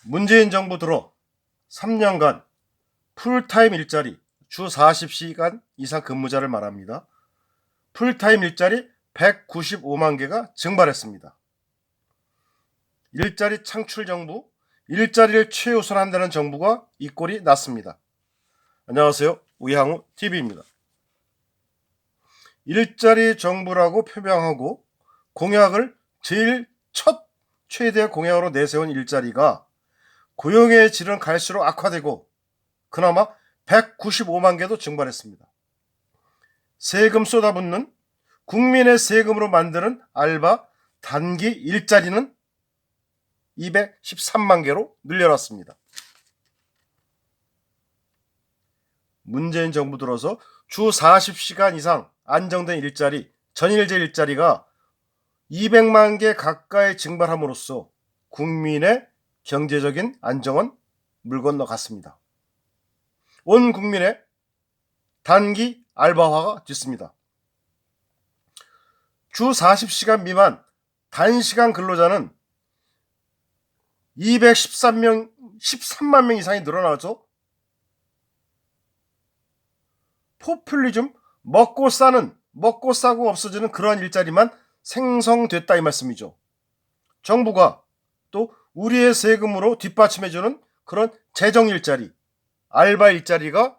문재인 정부 들어 3년간 풀타임 일자리 주 40시간 이상 근무자를 말합니다. 풀타임 일자리 195만 개가 증발했습니다. 일자리 창출 정부, 일자리를 최우선한다는 정부가 이 꼴이 났습니다. 안녕하세요. 우양우 TV입니다. 일자리 정부라고 표명하고 공약을 제일 첫 최대 공약으로 내세운 일자리가 고용의 질은 갈수록 악화되고 그나마 195만 개도 증발했습니다. 세금 쏟아붓는 국민의 세금으로 만드는 알바 단기 일자리는 213만 개로 늘려놨습니다. 문재인 정부 들어서 주 40시간 이상 안정된 일자리, 전일제 일자리가 200만 개 가까이 증발함으로써 국민의 경제적인 안정은 물 건너갔습니다. 온 국민의 단기 알바화가 됐습니다. 주 40시간 미만 단시간 근로자는 13만 명 이상이 늘어나죠. 포퓰리즘, 먹고 싸고 없어지는 그러한 일자리만 생성됐다 이 말씀이죠. 정부가 또 우리의 세금으로 뒷받침해주는 그런 재정 일자리, 알바 일자리가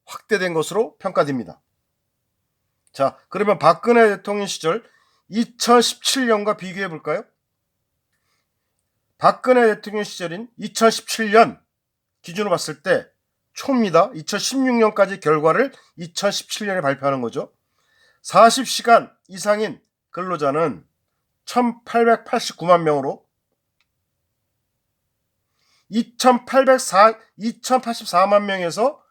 확대된 것으로 평가됩니다. 자, 그러면 박근혜 대통령 시절 2017년과 비교해 볼까요? 박근혜 대통령 시절인 2017년 기준으로 봤을 때 초입니다. 2016년까지 결과를 2017년에 발표하는 거죠. 40시간 이상인 근로자는 1889만 명으로 2084만 명에서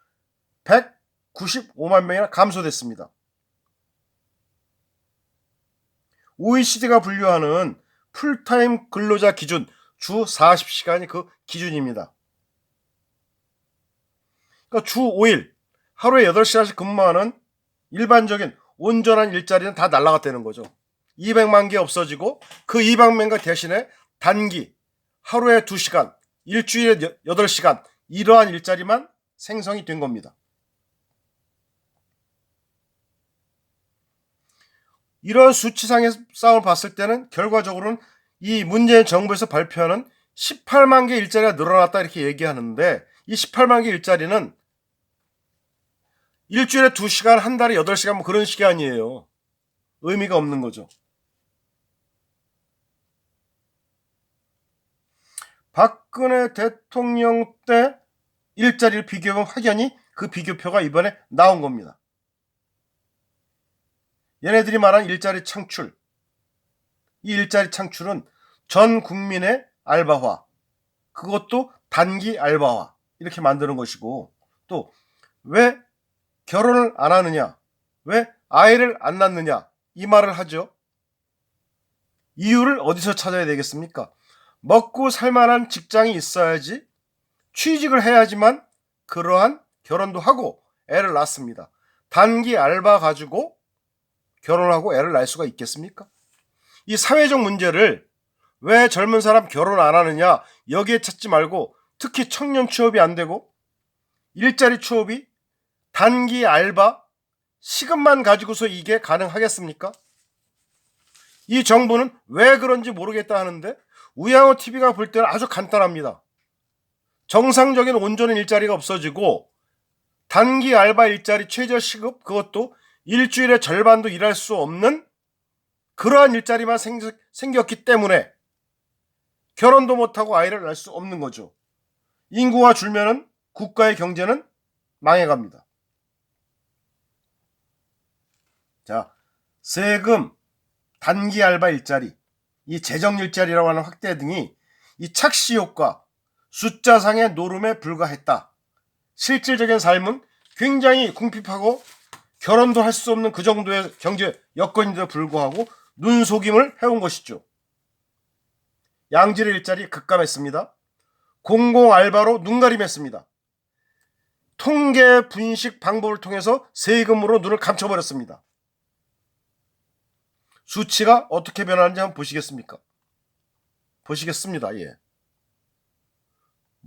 195만 명이나 감소됐습니다. OECD가 분류하는 풀타임 근로자 기준 주 40시간이 그 기준입니다. 그러니까 주 5일 하루에 8시간씩 근무하는 일반적인 온전한 일자리는 다 날아갔다는 거죠. 200만 개 없어지고 그 200만 개 대신에 단기 하루에 2시간, 일주일에 8시간 이러한 일자리만 생성이 된 겁니다. 이런 수치상의 싸움을 봤을 때는 결과적으로는 이 문재인 정부에서 발표하는 18만 개 일자리가 늘어났다 이렇게 얘기하는데 이 18만 개 일자리는 일주일에 2시간, 한 달에 8시간 뭐 그런 식이 아니에요. 의미가 없는 거죠. 박근혜 대통령 때 일자리를 비교하면 확연히 그 비교표가 이번에 나온 겁니다. 얘네들이 말한 일자리 창출, 이 일자리 창출은 전 국민의 알바화, 그것도 단기 알바화 이렇게 만드는 것이고 또 왜 결혼을 안 하느냐, 왜 아이를 안 낳느냐 이 말을 하죠. 이유를 어디서 찾아야 되겠습니까? 먹고 살만한 직장이 있어야지 취직을 해야지만 그러한 결혼도 하고 애를 낳습니다. 단기 알바 가지고 결혼하고 애를 낳을 수가 있겠습니까? 이 사회적 문제를 왜 젊은 사람 결혼 안 하느냐 여기에 찾지 말고 특히 청년 취업이 안 되고 일자리 취업이 단기 알바 시급만 가지고서 이게 가능하겠습니까? 이 정부는 왜 그런지 모르겠다 하는데 우양호 TV가 볼 때는 아주 간단합니다. 정상적인 온전한 일자리가 없어지고 단기 알바 일자리 최저 시급 그것도 일주일에 절반도 일할 수 없는 그러한 일자리만 생겼기 때문에 결혼도 못하고 아이를 낳을 수 없는 거죠. 인구가 줄면은 국가의 경제는 망해갑니다. 자, 세금, 단기 알바 일자리, 이 재정 일자리라고 하는 확대 등이 이 착시 효과, 숫자상의 노름에 불과했다. 실질적인 삶은 굉장히 궁핍하고 결혼도 할 수 없는 그 정도의 경제 여건인데도 불구하고 눈속임을 해온 것이죠. 양질의 일자리 급감했습니다. 공공 알바로 눈가림했습니다. 통계 분식 방법을 통해서 세금으로 눈을 감춰버렸습니다. 수치가 어떻게 변하는지 한번 보시겠습니까? 보시겠습니다. 예.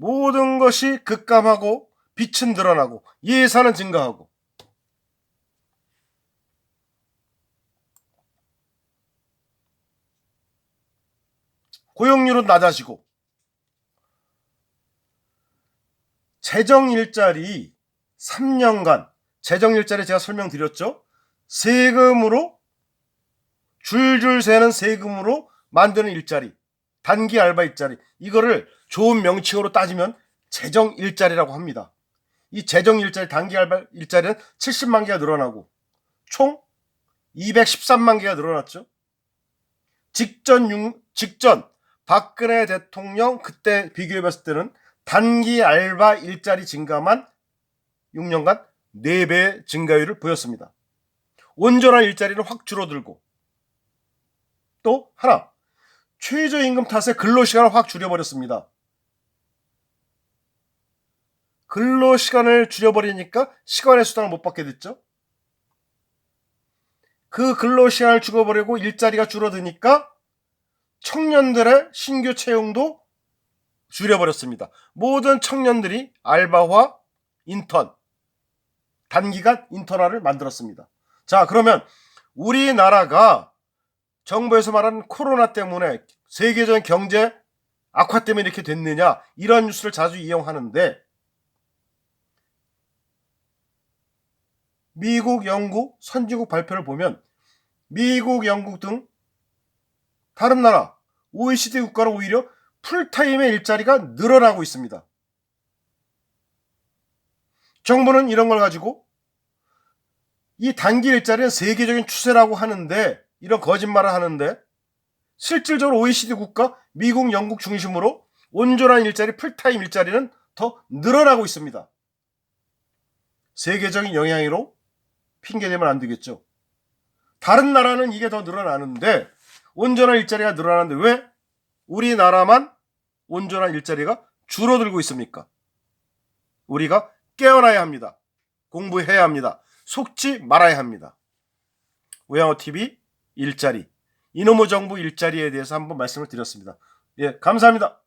모든 것이 급감하고 빛은 드러나고 예산은 증가하고 고용률은 낮아지고 재정일자리 3년간 재정일자리 제가 설명드렸죠. 세금으로 줄줄 새는 세금으로 만드는 일자리, 단기 알바 일자리, 이거를 좋은 명칭으로 따지면 재정 일자리라고 합니다. 이 재정 일자리, 단기 알바 일자리는 70만 개가 늘어나고 총 213만 개가 늘어났죠. 직전 박근혜 대통령 그때 비교해 봤을 때는 단기 알바 일자리 증가만 6년간 4배 증가율을 보였습니다. 온전한 일자리는 확 줄어들고 또 하나, 최저임금 탓에 근로시간을 확 줄여버렸습니다. 근로시간을 줄여버리니까 시간의 수당을 못 받게 됐죠. 그 근로시간을 줄여버리고 일자리가 줄어드니까 청년들의 신규 채용도 줄여버렸습니다. 모든 청년들이 알바와 인턴, 단기간 인턴화를 만들었습니다. 자, 그러면 우리나라가 정부에서 말하는 코로나 때문에 세계적인 경제 악화 때문에 이렇게 됐느냐, 이런 뉴스를 자주 이용하는데 미국, 영국, 선진국 발표를 보면 미국, 영국 등 다른 나라 OECD 국가는 오히려 풀타임의 일자리가 늘어나고 있습니다. 정부는 이런 걸 가지고 이 단기 일자리는 세계적인 추세라고 하는데, 이런 거짓말을 하는데 실질적으로 OECD 국가 미국, 영국 중심으로 온전한 일자리, 풀타임 일자리는 더 늘어나고 있습니다. 세계적인 영향으로 핑계대면 안 되겠죠. 다른 나라는 이게 더 늘어나는데, 온전한 일자리가 늘어나는데 왜 우리나라만 온전한 일자리가 줄어들고 있습니까? 우리가 깨어나야 합니다. 공부해야 합니다. 속지 말아야 합니다. 우양호TV 일자리, 이놈의 정부 일자리에 대해서 한번 말씀을 드렸습니다. 예, 감사합니다.